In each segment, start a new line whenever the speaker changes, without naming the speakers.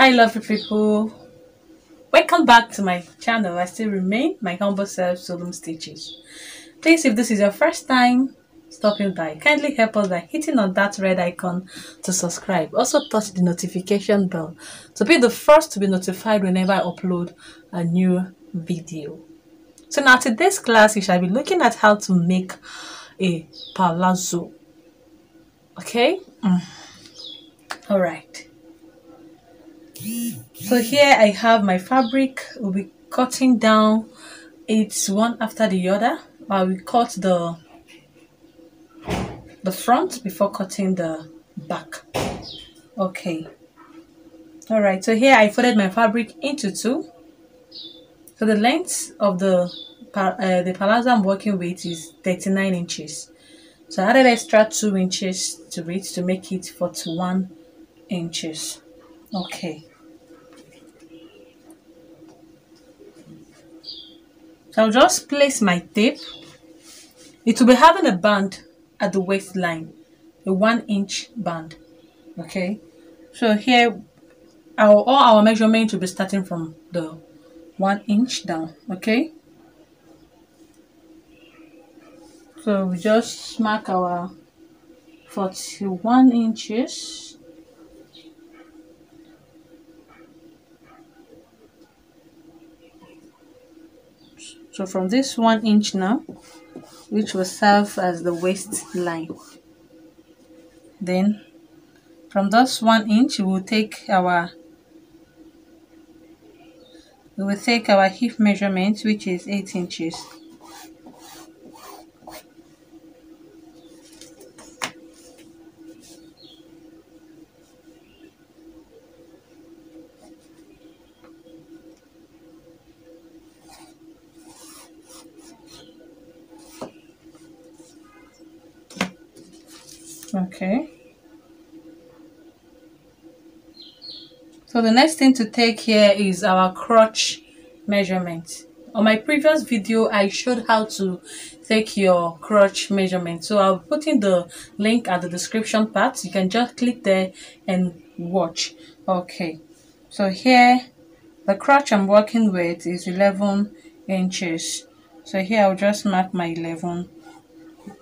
Hi lovely people, welcome back to my channel. I still remain my humble self, Solum Stitches. Please, if this is your first time stopping by, kindly help us by hitting on that red icon to subscribe. Also touch the notification bell to be the first to be notified whenever I upload a new video. So now today's class we shall be looking at how to make a palazzo. Okay? Alright. So here I have my fabric. We'll be cutting down it one after the other. I will cut the front before cutting the back. Okay. Alright, so here I folded my fabric into two. So the length of the palazzo I'm working with is 39 inches. So I added extra 2 inches to it to make it 41 inches. Okay. So I'll just place my tape. It will be having a band at the waistline, a 1-inch band. Okay. So here, all our measurement will be starting from the 1 inch down. Okay. So we just mark our 41 inches. So from this 1 inch now, which will serve as the waistline. Then from this 1 inch, we will take our hip measurement, which is 8 inches. Okay. So the next thing to take here is our crotch measurement. On my previous video, I showed how to take your crotch measurement. So I'll put in the link at the description part. You can just click there and watch. Okay. So here, the crotch I'm working with is 11 inches. So here I'll just mark my 11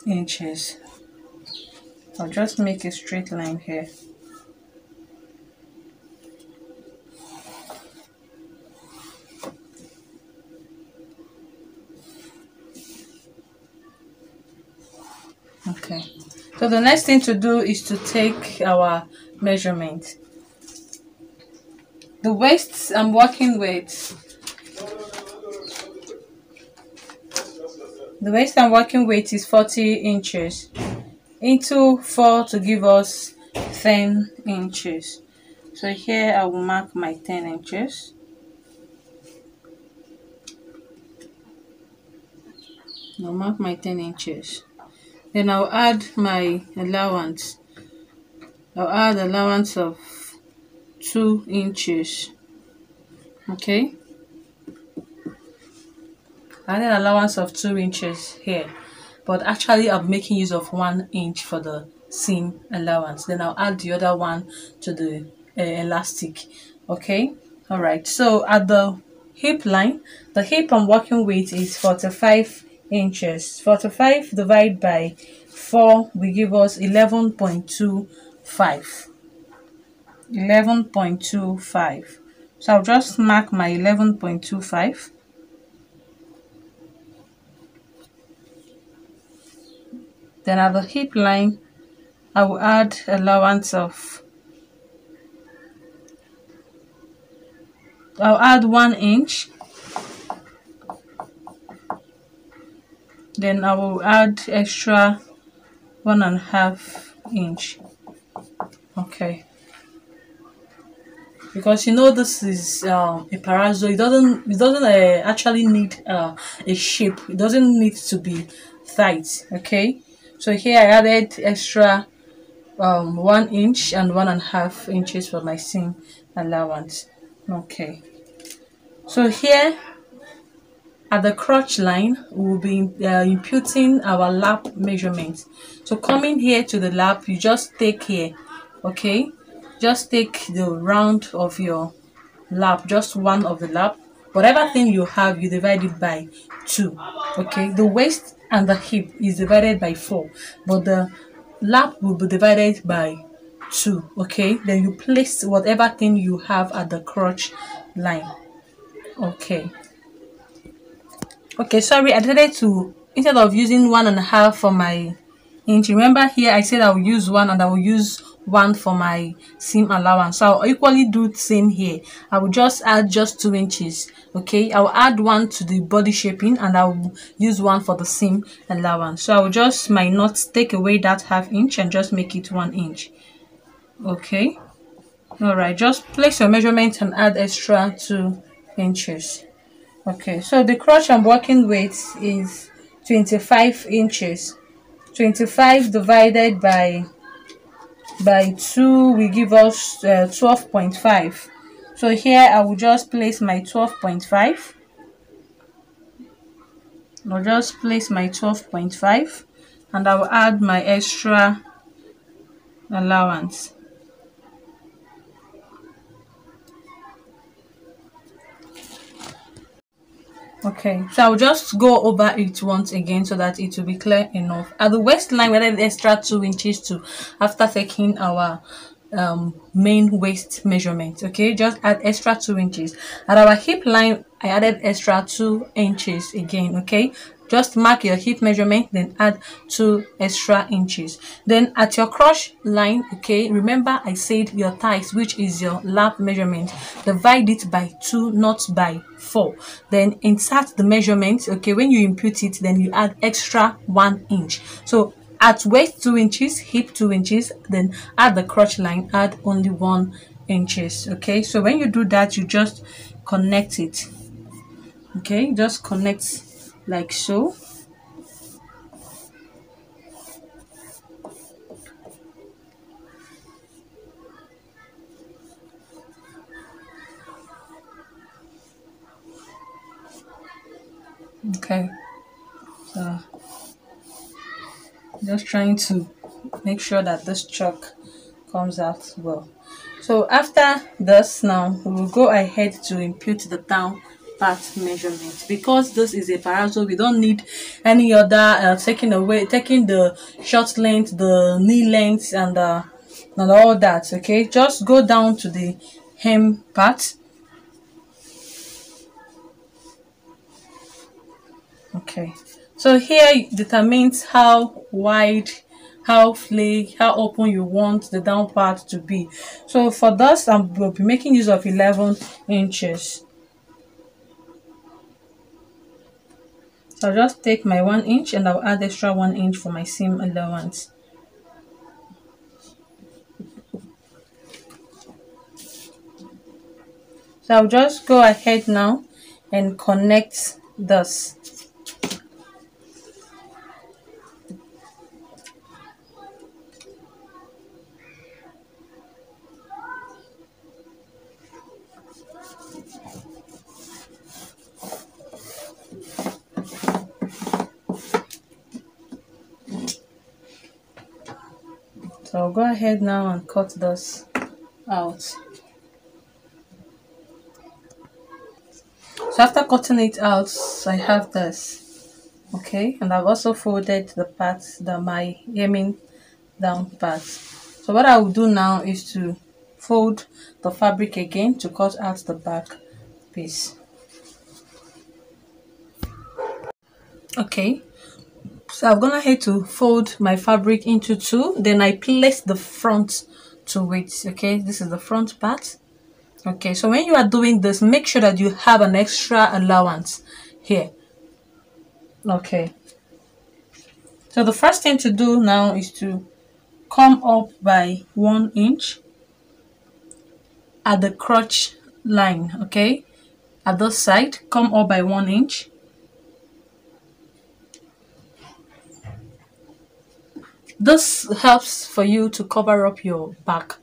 inches. I'll just make a straight line here. Okay, so the next thing to do is to take our measurement. The waist I'm working with, is 40 inches into 4 to give us 10 inches. So here I will mark my 10 inches. I'll mark my 10 inches. Then I'll add my allowance. I'll add allowance of 2 inches. Okay. I added allowance of 2 inches here. But actually I'm making use of 1 inch for the seam allowance. Then I'll add the other one to the elastic. Okay. Alright. So at the hip line, the hip I'm working with is 45 inches. 45 divided by 4 will give us 11.25. 11.25. So I'll just mark my 11.25. Then at the hip line, I will add allowance of, I'll add 1 inch. Then I will add extra 1.5 inch. Okay. Because you know this is a palazzo. It doesn't actually need a shape. It doesn't need to be tight. Okay. So here I added extra 1 inch and 1.5 inches for my seam allowance. Okay. So here at the crotch line, we'll be imputing our lap measurement. So coming here to the lap, you just take here, okay? just take the round of your lap, just one of the lap, whatever thing you have, you divide it by 2. Okay, the waist and the hip is divided by 4, but the lap will be divided by 2. Okay, then you place whatever thing you have at the crotch line. Okay, sorry, I decided to, instead of using 1.5 for my inch, remember here I said I will use 1 and I will use 1 for my seam allowance, so I'll equally do the same here. I will just add just 2 inches. Okay, I will add 1 to the body shaping and I will use 1 for the seam allowance. So I will just my knots take away that ½ inch and just make it 1 inch. Okay, all right, just place your measurement and add extra 2 inches. Okay, so the crotch I'm working with is 25 inches. 25 divided by 2 will give us 12.5. So here I will just place my 12.5. I'll just place my 12.5 and I will add my extra allowance. Okay, so I'll just go over it once again so that it will be clear enough. At the waistline, we added extra 2 inches to after taking our main waist measurement. Okay, just add extra 2 inches. At our hip line, I added extra 2 inches again. Okay, just mark your hip measurement, then add 2 extra inches. Then at your crotch line, okay, remember I said your thighs, which is your lap measurement, divide it by 2, not by 4. Then insert the measurement. Okay, when you input it, then you add extra 1 inch. So at waist 2 inches, hip 2 inches, then at the crotch line add only 1 inches. Okay, so when you do that, you just connect it. Okay, just connect like so. Okay, so just trying to make sure that this chalk comes out well. So after this, now we will go ahead to impute the down part measurement. Because this is a palazzo, we don't need any other taking the short length, the knee length, and all that. Okay, just go down to the hem part. Okay, so here determines how wide, how flake, how open you want the down part to be. So for this, I will be making use of 11 inches. So I'll just take my 1 inch and I'll add extra 1 inch for my seam allowance. So I'll just go ahead now and connect this. So I'll go ahead now and cut this out. So after cutting it out, I have this. Okay, and I've also folded the parts that my hemming down part. So what I will do now is to fold the fabric again to cut out the back piece. Okay, so I'm gonna head to fold my fabric into 2, then I place the front to it. Okay, this is the front part. Okay, so when you are doing this, make sure that you have an extra allowance here. Okay, so the first thing to do now is to come up by 1 inch at the crotch line. Okay, at this side, come up by 1 inch. This helps for you to cover up your back,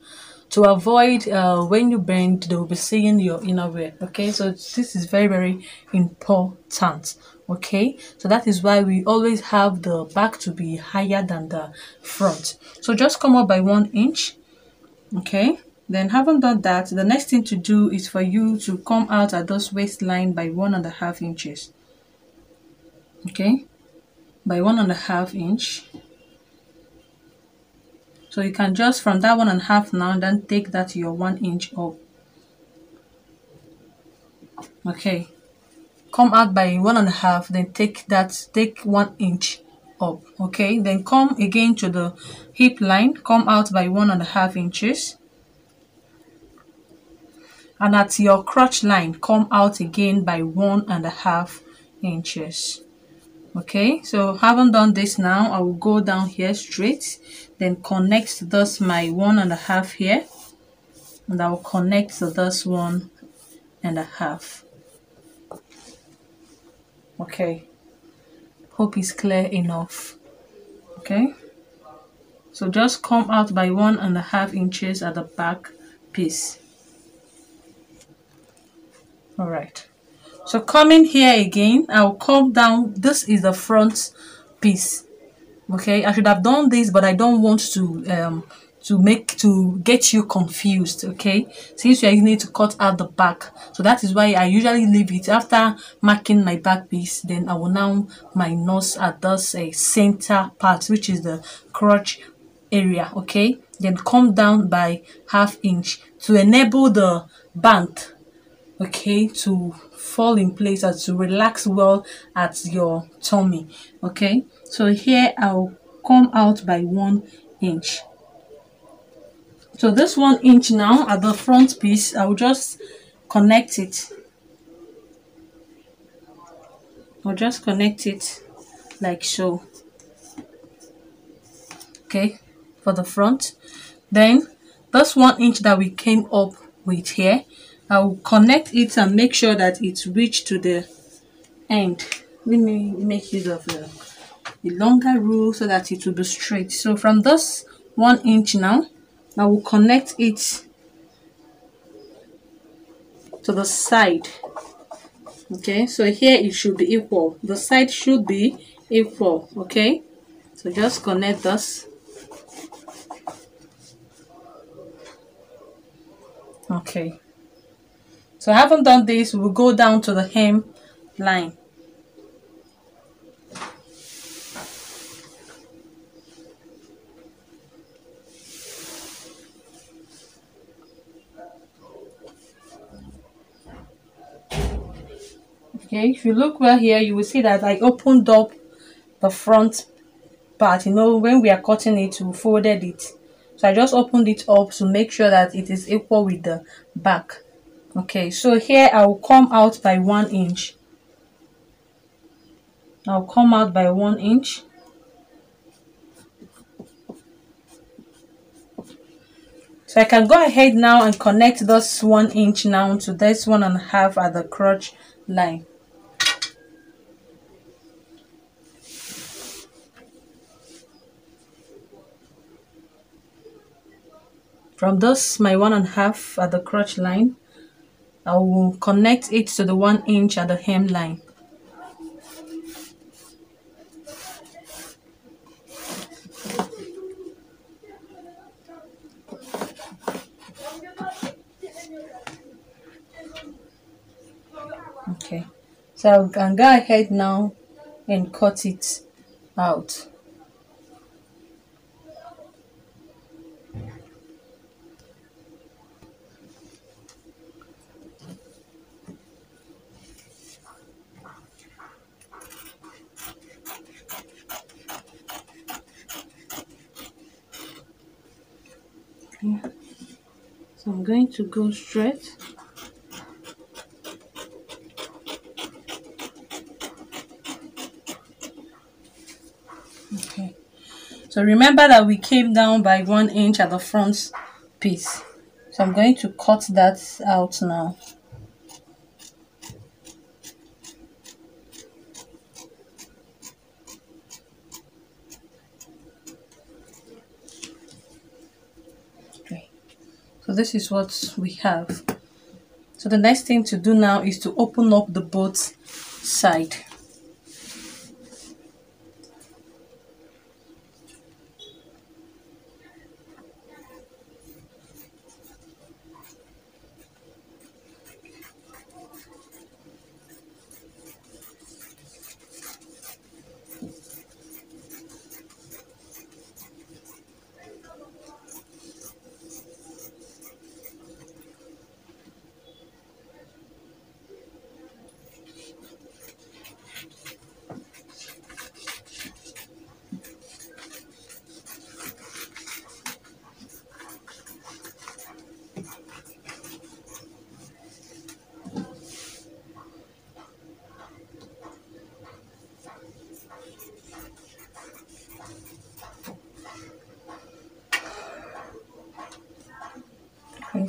to avoid when you bend, they will be seeing your inner wear. Okay, so this is very, very important. Okay, so that is why we always have the back to be higher than the front. So just come up by 1 inch. Okay, Then having done that, the next thing to do is for you to come out at this waistline by 1.5 inches. Okay, by 1.5 inch. So you can just from that 1.5 now, then take that your 1 inch up. Okay, come out by 1.5, then take 1 inch up. Okay, then come again to the hip line, come out by 1.5 inches, and at your crotch line, come out again by 1.5 inches. Okay, so having done this now, I will go down here straight, then connect this my 1.5 here, and I will connect to this 1.5. Okay, hope it's clear enough. Okay, so just come out by 1.5 inches at the back piece. All right, so coming here again, I'll come down. This is the front piece. Okay, I should have done this, but I don't want to get you confused. Okay, since you need to cut out the back, so that is why I usually leave it after marking my back piece. Then I will now minus at this center part, which is the crotch area. Okay, then come down by 1/2 inch to enable the band, okay, to fall in place and to relax well at your tummy. Okay, so here I'll come out by 1 inch. So this 1 inch now at the front piece, I'll just connect it. I'll just connect it like so. Okay, for the front. Then this 1 inch that we came up with here, I'll connect it and make sure that it's reached to the end. Let me make use of the longer rule so that it will be straight. So from this 1 inch now, I will connect it to the side. Okay, so here it should be equal. The side should be equal. Okay, so just connect this. Okay, so I haven't done this. We'll go down to the hem line. Okay, if you look well here, you will see that I opened up the front part. You know, when we are cutting it, we folded it. So I just opened it up to make sure that it is equal with the back. Okay, so here I will come out by 1 inch. I'll come out by 1 inch. So I can go ahead now and connect this 1 inch now to this 1.5 at the crotch line. From this my 1.5 at the crotch line, I will connect it to the 1 inch at the hem line. Okay, so I can go ahead now and cut it out. Okay. So I'm going to go straight. Okay, so remember that we came down by 1 inch at the front piece. So I'm going to cut that out now. Okay, so this is what we have. So the next thing to do now is to open up the both side.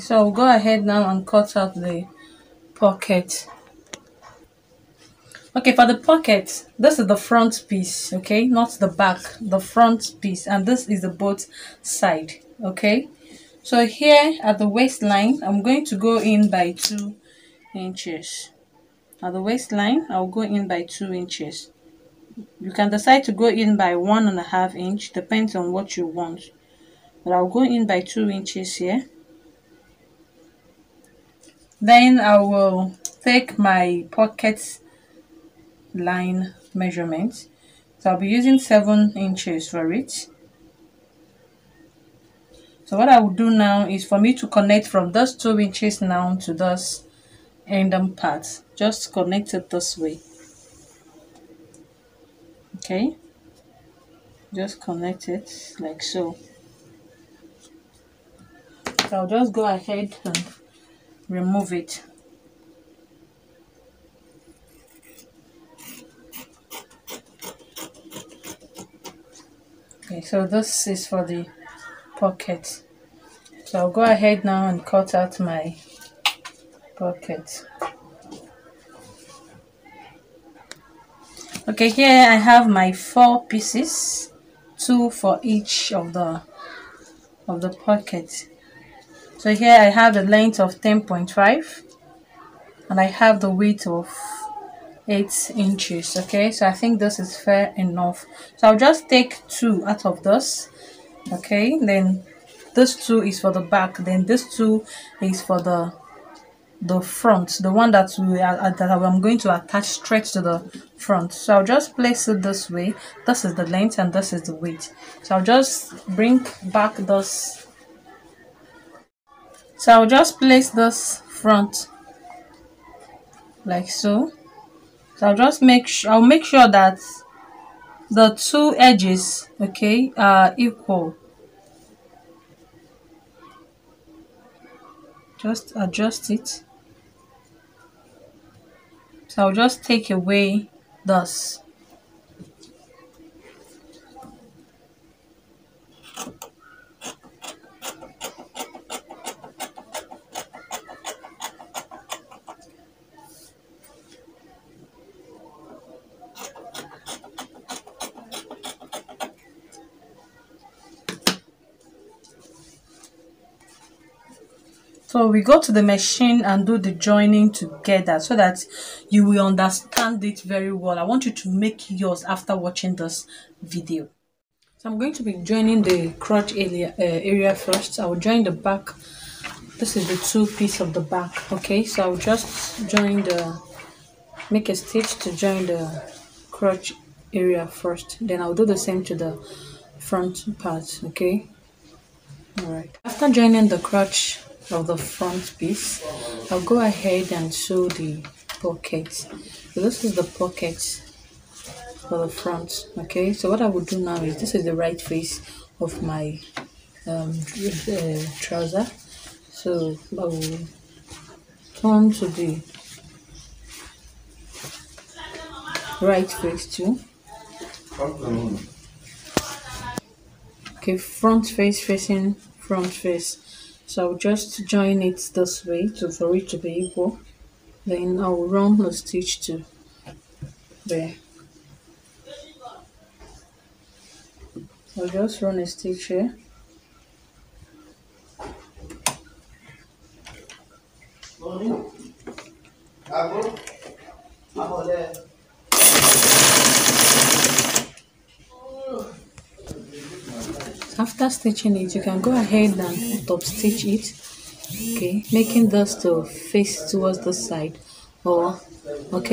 so I'll go ahead now and cut out the pocket. Okay, for the pocket, this is the front piece, okay, not the back, the front piece, and this is the both side. Okay, so here at the waistline, I'm going to go in by 2 inches. At the waistline, I'll go in by 2 inches. You can decide to go in by 1.5 inch, depends on what you want, but I'll go in by 2 inches here. Then I will take my pocket line measurement, so I'll be using 7 inches for it. So what I will do now is for me to connect from those 2 inches now to this end part, just connect it this way. Okay, just connect it like so. So I'll just go ahead and remove it. Okay, so this is for the pocket. So I'll go ahead now and cut out my pocket. Okay, here I have my 4 pieces, 2 for each of the pocket. So here I have the length of 10.5 and I have the width of 8 inches. Okay, so I think this is fair enough. So I'll just take 2 out of this. Okay, then this 2 is for the back, then this 2 is for the front, the one that I'm going to attach straight to the front. So I'll just place it this way. This is the length and this is the width. So I'll just bring back this. So I'll just place this front like so. So I'll just make sure that the 2 edges, okay, are equal. Just adjust it. So I'll just take away this. So we go to the machine and do the joining together so that you will understand it very well. I want you to make yours after watching this video. So I'm going to be joining the crotch area first. I will join the back. This is the 2 piece of the back. Okay, so I'll just make a stitch to join the crotch area first. Then I'll do the same to the front part. Okay, all right. After joining the crotch of the front piece, I'll go ahead and sew the pocket. So this is the pocket for the front. Okay, so what I will do now is, this is the right face of my trouser, so I will turn to the right face too. Okay, front face facing front face. So I'll just join it this way for it to be equal. Then I'll run the stitch to there. I'll just run a stitch here. After stitching it, you can go ahead and top stitch it, okay, making this to face towards the side, or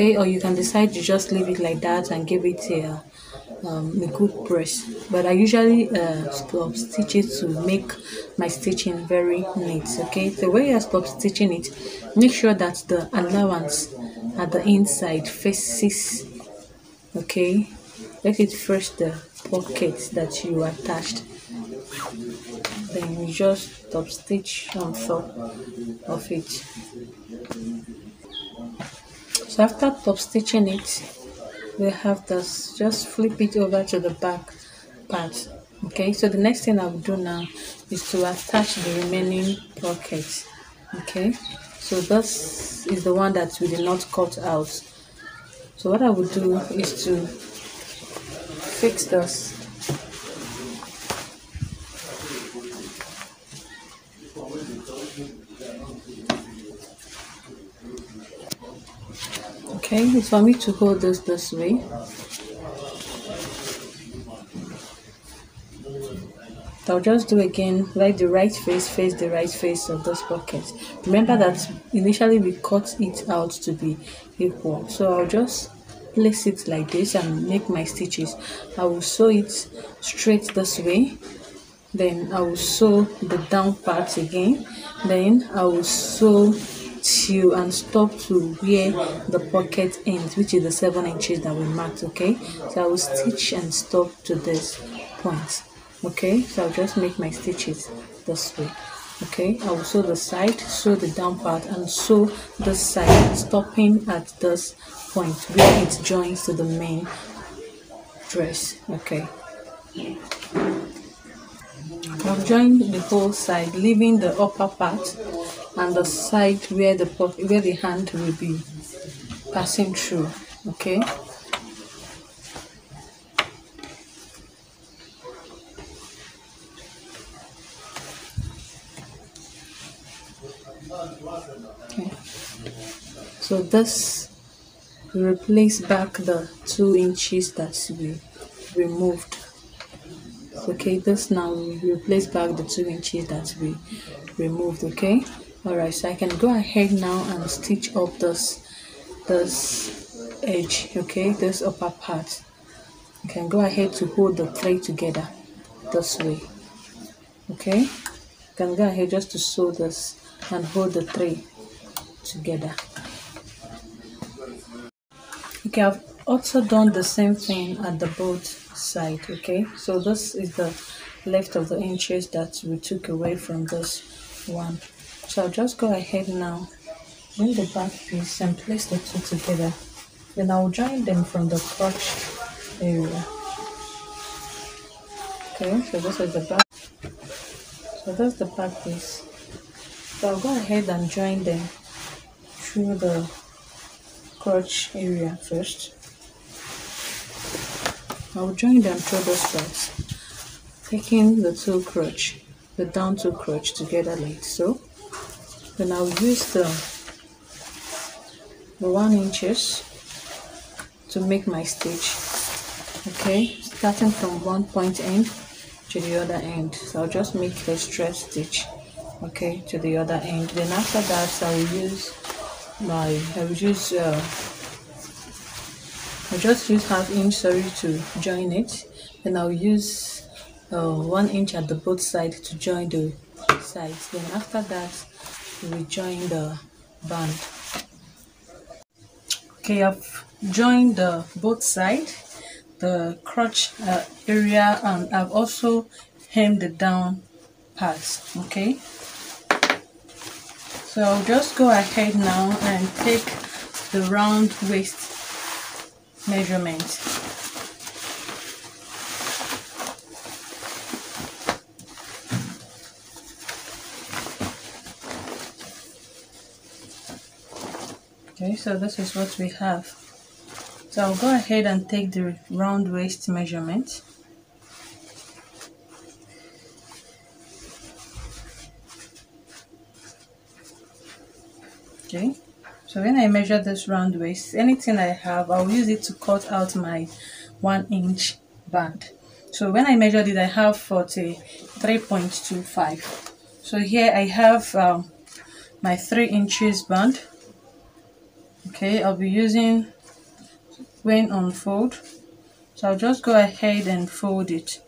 you can decide to just leave it like that and give it a good press. But I usually stop stitch it to make my stitching very neat. Okay, the way I stop stitching it, make sure that the allowance at the inside faces, okay, let it first the pocket that you attached, then you just top stitch on top of it. So after top stitching it, we have this, just flip it over to the back part. Okay, so the next thing I will do now is to attach the remaining pockets. Okay, so this is the one that we did not cut out. So what I would do is to fix this. Okay, it's for me to hold this way. I'll just do again, like the right face the right face of this pocket. Remember that initially we cut it out to be equal. So I'll just place it like this and make my stitches. I will sew it straight this way. Then I will sew the down part again. Then I will sew till and stop to where the pocket ends, which is the 7 inches that we marked. Okay, so I will stitch and stop to this point. Okay, so I'll just make my stitches this way. Okay, I will sew the side, sew the down part, and sew this side, stopping at this point where it joins to the main dress. Okay, I've joined the whole side, leaving the upper part and the side where the hand will be passing through. Okay. Okay. So this will replace back the 2 inches that we removed. Okay, this now will replace back the 2 inches that we removed. Okay, all right, so I can go ahead now and stitch up this edge. Okay, this upper part. You can go ahead to hold the three together this way. Okay, you can go ahead just to sew this and hold the three together. Okay, I've also done the same thing at the both side. Okay, so this is the left of the inches that we took away from this one. So I'll just go ahead now, bring the back piece and place the two together. Then I'll join them from the crotch area. Okay, so this is the back. So that's the back piece. So I'll go ahead and join them through the crotch area first. I'll join them through those parts, taking the down two crotch together like so. Then I'll use the 1 inches to make my stitch. Okay, starting from one point end to the other end. So I'll just make a straight stitch, okay, to the other end. Then after that I'll just use half inch to join it. Then I'll use 1 inch at the both sides to join the sides. Then after that we join the band. Okay, I've joined the both side, the crotch area, and I've also hemmed the down parts. Okay, so I'll just go ahead now and take the round waist measurement. Okay, so this is what we have. So I'll go ahead and take the round waist measurement. Okay, so when I measure this round waist, anything I have, I'll use it to cut out my 1 inch band. So when I measured it, I have 43.25. So here I have my 3 inches band. Okay, I'll be using when on fold. So I'll just go ahead and fold it.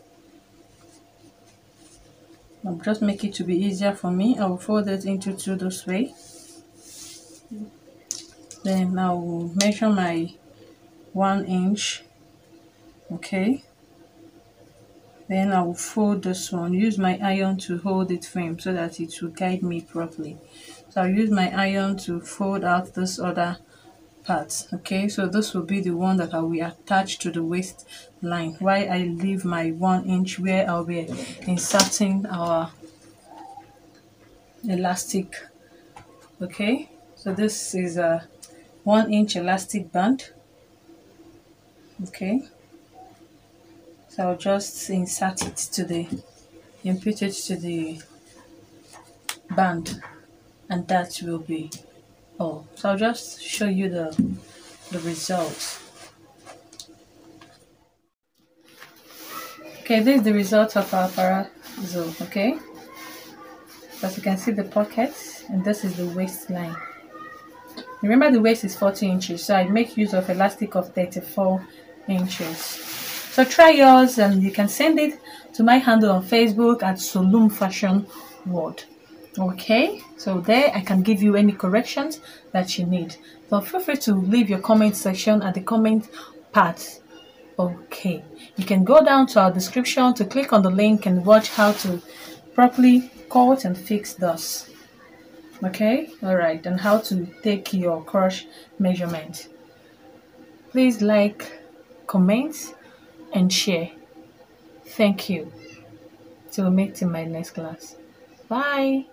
I'll just make it to be easier for me. I'll fold it into two this way. Then I'll measure my 1 inch. Okay, then I'll fold this one, use my iron to hold it firm so that it will guide me properly. So I'll use my iron to fold out this other part. Okay, so this will be the one that I will attach to the waist line, while I leave my 1 inch where I'll be inserting our elastic Okay, so this is a 1-inch elastic band. Okay, so I'll just insert it to the input it to the band, and that will be all. So I'll just show you the results. Okay, this is the result of our Palazzo. Okay, as you can see the pockets, and this is the waistline. Remember the waist is 40 inches, so I make use of elastic of 34 inches. So try yours, and you can send it to my handle on Facebook at Solum Fashion World. Okay, so there I can give you any corrections that you need. So feel free to leave your comment section at the comment part. Okay, you can go down to our description to click on the link and watch how to properly cut and fix those. Okay, all right, and how to take your crush measurement. Please like, comment, and share. Thank you. Till we meet in my next class. Bye.